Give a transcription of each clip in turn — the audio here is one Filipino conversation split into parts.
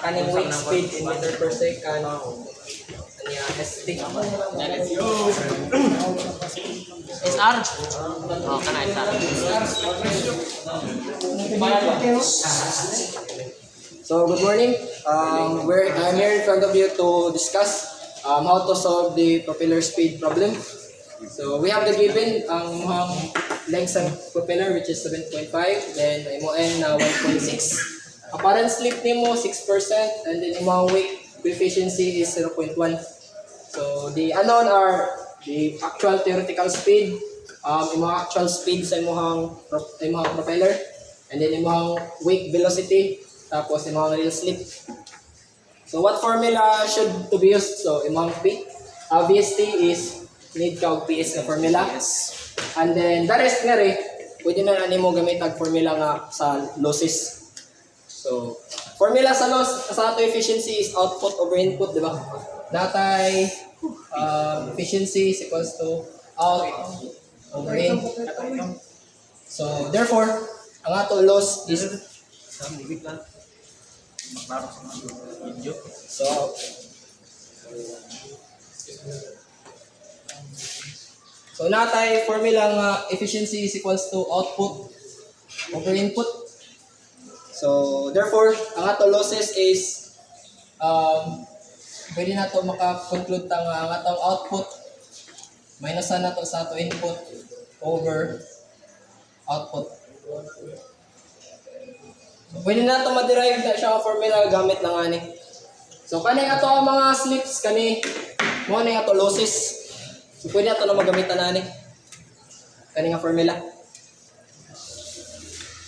kaning wake speed in meter per second. Kanya ST. SR? Oh, kana SR. So good morning. I'm here in front of you to discuss how to solve the propeller speed problem. So we have the given ang length ng propeller which is 7.5, then MON na 1.6. Apparent slip nimo 6% and then imong wake efficiency is 0.1. So the unknown are the actual theoretical speed, imong actual speed sa imong propeller, and then imong wake velocity, tapos imong real slip. So what formula should to be used? So imong P, VST is need ka og PS na formula. And then the rest nga rin, pwede na nimo gamit ang formula nga sa losses. So formula sa loss sa ato efficiency is output over input, di ba? Datay efficiency is equals to out over in. So therefore, ang ato loss is So natay formula nga efficiency is equals to output over input. So therefore, ang ato losses is pwede na to maka-conclude ta nga ang atong output minus na to sa ato input over output. So pwede na to ma-derive na siya ang formula gamit lang ani. So kaning ato ang mga slips kani mo na ato losses. So pwede na to na magamitan na ani. Kani nga formula.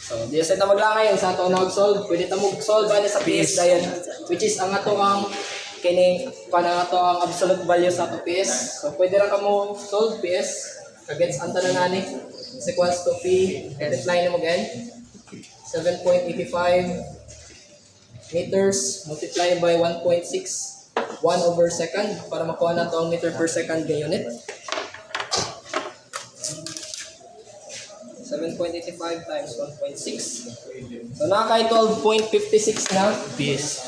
So di sa ta maglangay sa ato na solve, pwede ta mag-solve ani sa PS dayon which is ang ato ang kini para ato ang absolute value sa ato PS. So pwede ra kamo solve PS kagets ang tanan ani is equals to P multiply nimo again 7.85 meters multiplied by 1.6 1 over second para makuha na to ang meter per second ga unit. 7.85 times 1.6. So nakakay 12.56 na PS.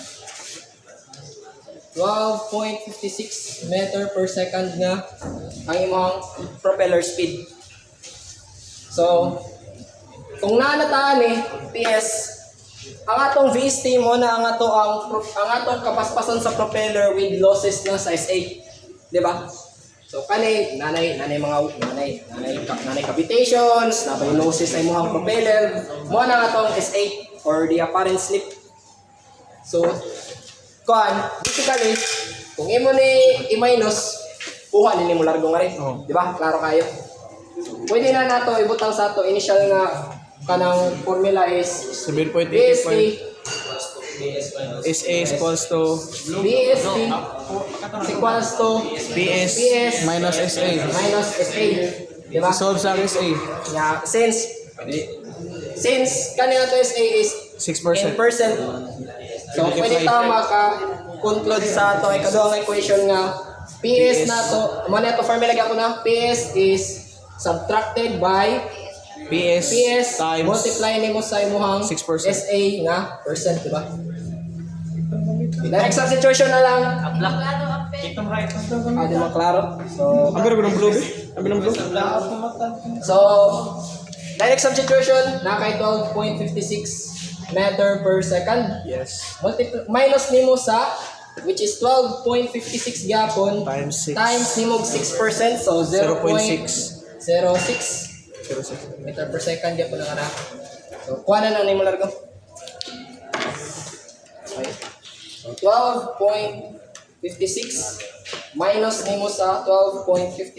12.56 meter per second nga ang imong propeller speed. So kung naanataan PS, ang atong VST mo na ang atong kapaspasan sa propeller with losses na sa SA, di ba? So kanay nanay cavitations, nabay losses sa imong propeller, mo na atong SA or the apparent slip. So basically, kung imo ni i-minus, kuha ni mo largo nga rin, di ba? Klaro kayo. Pwede na nato ibutang sa ato initial nga kanang formula is 7.85 SA is equals to BST equals to PS minus SA. minus SA. Diba? Solve sa SA. Yeah, since kanina to SA is 6%. 10%. So pwede tayo maka-conclude sa ato ikaduhang equation nga PS na to, mo na to formula gyapon na PS is subtracted by PS times multiply nimo sa imong 6%. SA nga percent, di ba? Direct substitution na lang. Di mo klaro. So, Ang ganda ng blue, Ang ganda ng blue. so direct substitution na kay 12.56 meter per second. Yes. Minus nimo sa which is 12.56 gyapon Times 6. times nimo 6%, so 0.6. 0.06 meter per second gyapon ang ana. So kuha na nimo largo. Okay. So 12.56 minus nimo sa 12.56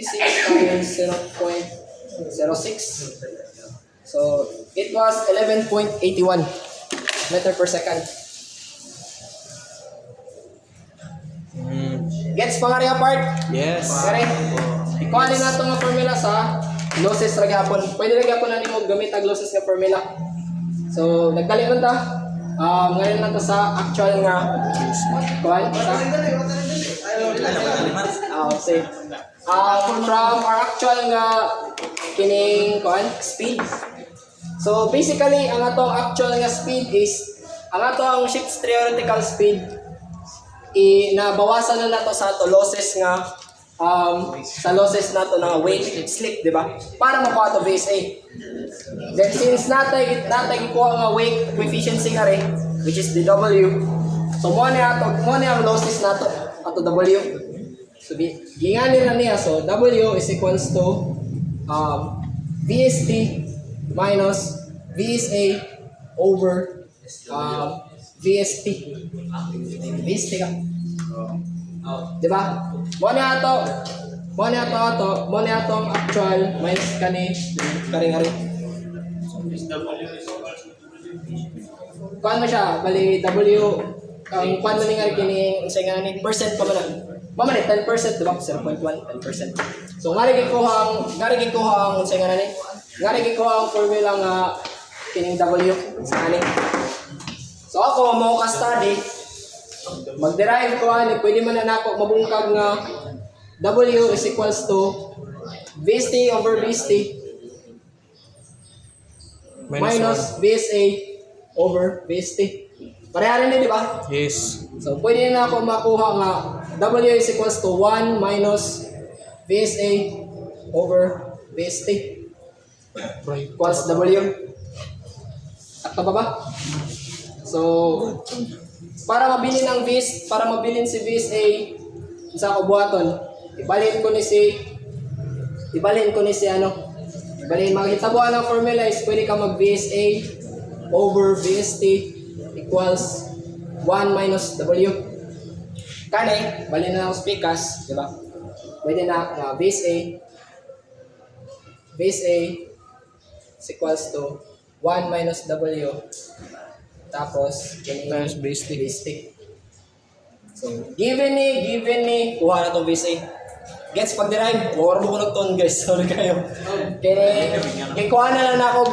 times 0.06. So it was 11.81 meter per second. Gets pa nga rin apart? Yes. Kare. Ikuha na nato nga formula sa losses ra gyapon. Pwede ra gyapon na nimo gamit ang losses nga formula. So nagdali man ta. Ngayon lang to sa actual nga kuan say from our actual nga kining kuan speed. So basically ang atong actual nga speed is ang ato ang ship's theoretical speed nabawasan na nato sa ato losses nga sa losses nato ng weight slip, di ba? Para makuha to VSA. Then since natay kuha nga weight coefficient nga rin, which is the W. So mo ang losses nato ato W. So ginganin na niya, so W is equals to VST minus VSA over VST. VST ka. Diba? Mo na ato ang actual minus kani kuan mo siya, bali W ang kuan mo ni nga kini unsay nga ni percent pa man. Mamali 10%, diba? 0.1 10%. So ngari gikuha ang unsay nga ni? Ngari gikuha ang formula nga kining W sa ani. So ako mo ka study mag-derive ko ani, pwede man na nako mabungkag nga W is equals to VST over VST minus VSA over VST. Pareha rin, di ba? Yes. So, pwede na ako makuha nga W is equals to 1 minus VSA over VST equals W. At pa ba? So, para mabilin si VSA sa ako buhaton, ibalhin ko ni maghitabuan ng formula is pwede ka mag VSA over VST equals 1 minus W. Kani, balhin na ng speakers, di ba? Pwede na VSA is equals to 1 minus W tapos Times VST. So, given ni kuha na to VSA. Gets pag-derive, huwag mo ko nagton guys, sorry kayo. Kaya kuha na lang ako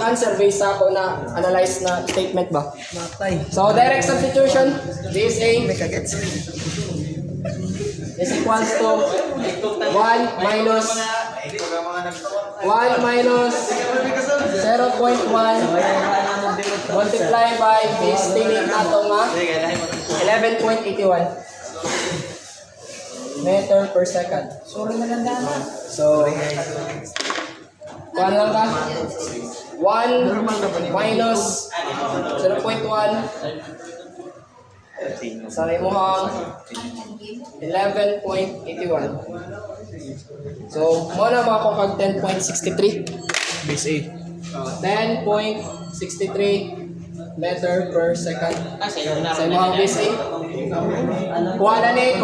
answer based sa ako na analyze na statement ba. So, direct substitution, VSA is equals to 1 minus 0.1 multiply by VST nato nga 11.81 meter per second. So, kuhaan lang ka? 1 minus 0.1 sa imuhang 11.81. So, muna mo ako kag 10.63. VSA. 10.63 meter per second. Sa imuhang VSA. Kuha na ni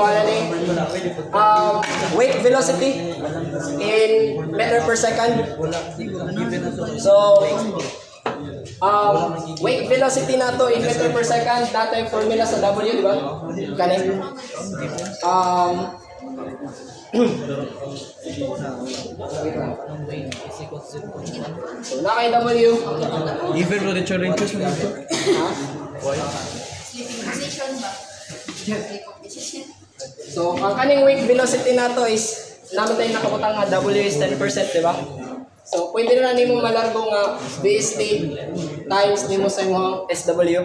weight velocity in meter per second. So, weight velocity nato in meter per second, data yung formula sa W, di ba? Kani. So, na kay W. Even for the challenges mo dito. So, ang kaning weight velocity nato is namin tayo nakabutang nga W is 10%, di ba? So, pwede na nimo malargo nga VST times nimo sa imong SW.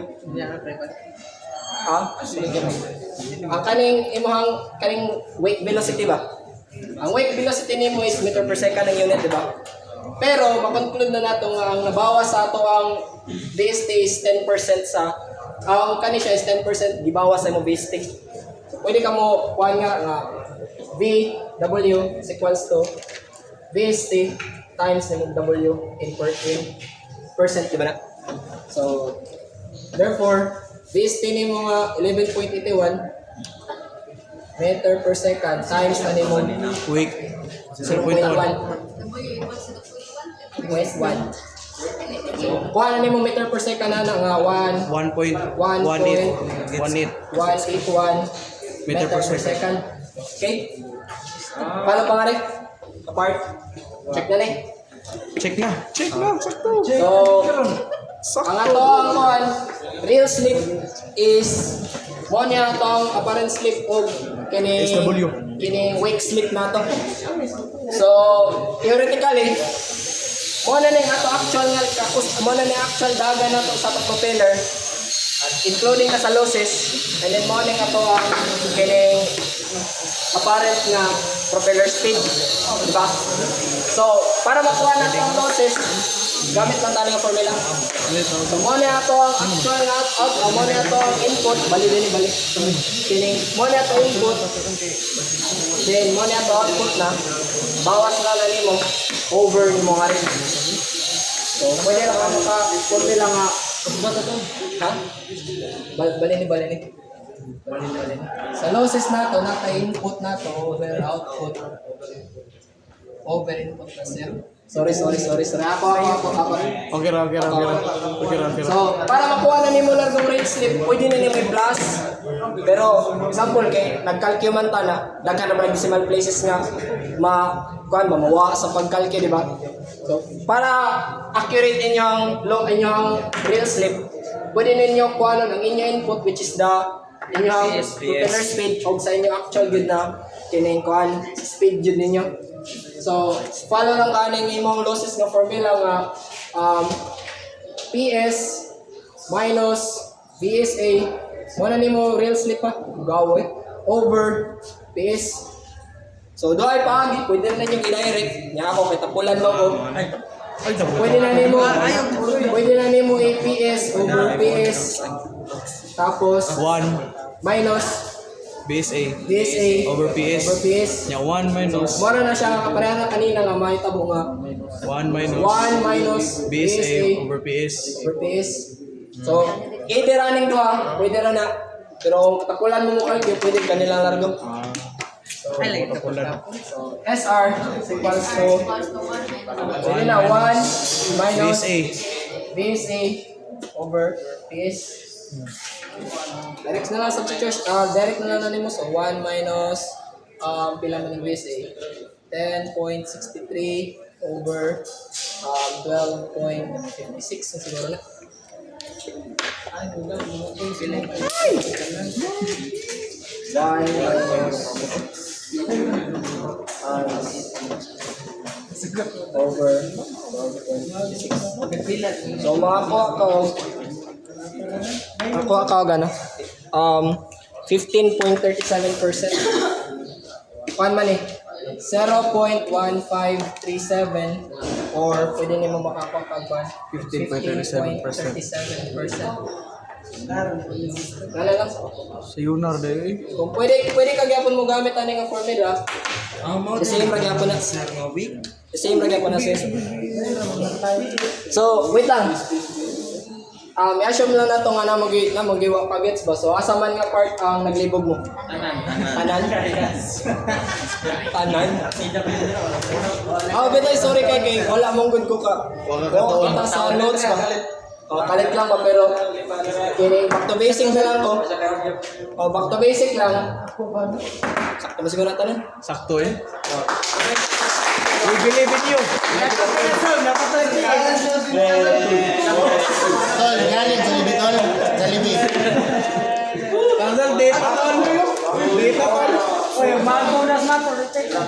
Ang kaning weight velocity ba? Ang weight velocity nimo is meter per second ang unit, di ba? Pero makonclude na nato nga ang nabawas sa ato ang VST is 10% sa ang kani siya is 10% gibawas sa imong VST. So, pwede ka mo kuha nga VW is equals to VST times ng W in percent, di ba na? So, therefore, VST ni mo nga 11.81 meter per second times na ni mo Week. 0.1 West 1. So, kuha na ni mo meter per second na nga 1.18 meter per second. Okay? Paano pa nga rin? Apart? Check na ni. Check na. Sakto. So, ang atong real slip is mo niya atong apparent slip o kini wake slip nato. So, theoretically mo na ning ato actual nga mo na ning actual daga nato sa ato propeller, including na sa losses, and then mo ning ato ang kining apparent nga propeller speed, di ba? So, para makuha natin ang losses, gamit lang tayo ng formula. So, mo na ato ang actual nga mo na ato ang input, bali. Kining mo na ato input, then mo na ato output na, bawas na lang nimo over nimo nga rin. So, pwede lang ka maka-formula nga, ha? Bali. Sa losses nato, naka-input nato over output. Over input na siya. Sorry. Ako. Okay ra. So, para makuha na nimo largong rate slip, pwede na nimo i-plus. Pero, example, kay nagkalcuman ta na, daghan na ba decimal places nga mawa sa pagkalky, di ba? So, para accurate inyong real slip, pwede ninyo kuha ang inyong input, which is the inyong propeller speed o sa inyong actual good na kining kuhan speed yun ninyo. So, follow lang kaning imong losses na formula nga PS minus VSA mo na nimo real slip pa gawoy over PS. So, doon ay paagi, pwede na ninyo i-direct niya ako kay tapulan mo ko. Pwede na nimo APS over PS. Tapos 1 minus BSA DSA over PS. Nya 1 minus Mora na siya kapareha na kanina nga mahitabo nga 1 minus 1 minus BSA over PS. So, either running duha, pwede ra na. Pero kung katakulan mo mo kalkyo, pwede kanilang largo. So, so SR is equals to pwede na 1 minus BSA over PS. Direct na lang substitution, direct na lang nimo. So 1 minus pila man yung BSA 10.63 over 12.56 siguro na. One over 12.56. So makuha ko gano 15.37%. Kuan man 0.1537 or pwede nimo makakuha kag 15.37%. 15.37%. Wala lang. Sa Yunar dai. Kung pwede kagyapon mo gamit ani nga formula. Kasi yung magyapon na So, wait lang. I-assume lang na ito nga na mag-iwa pagets ba? So, asa man nga part ang naglibog mo? Tanan? Bitoy, sorry kay wala mong good ko ka. Kita sa notes ba? Kalit lang ba, pero back to basic na lang ko. Back to basic lang. Sakto ba siguro natin? Sakto eh. We believe in you. Tol, galing sa libit, tol. Sa libit. Tanggal data tol. Data tol. Oye, más bonus, más por el texto,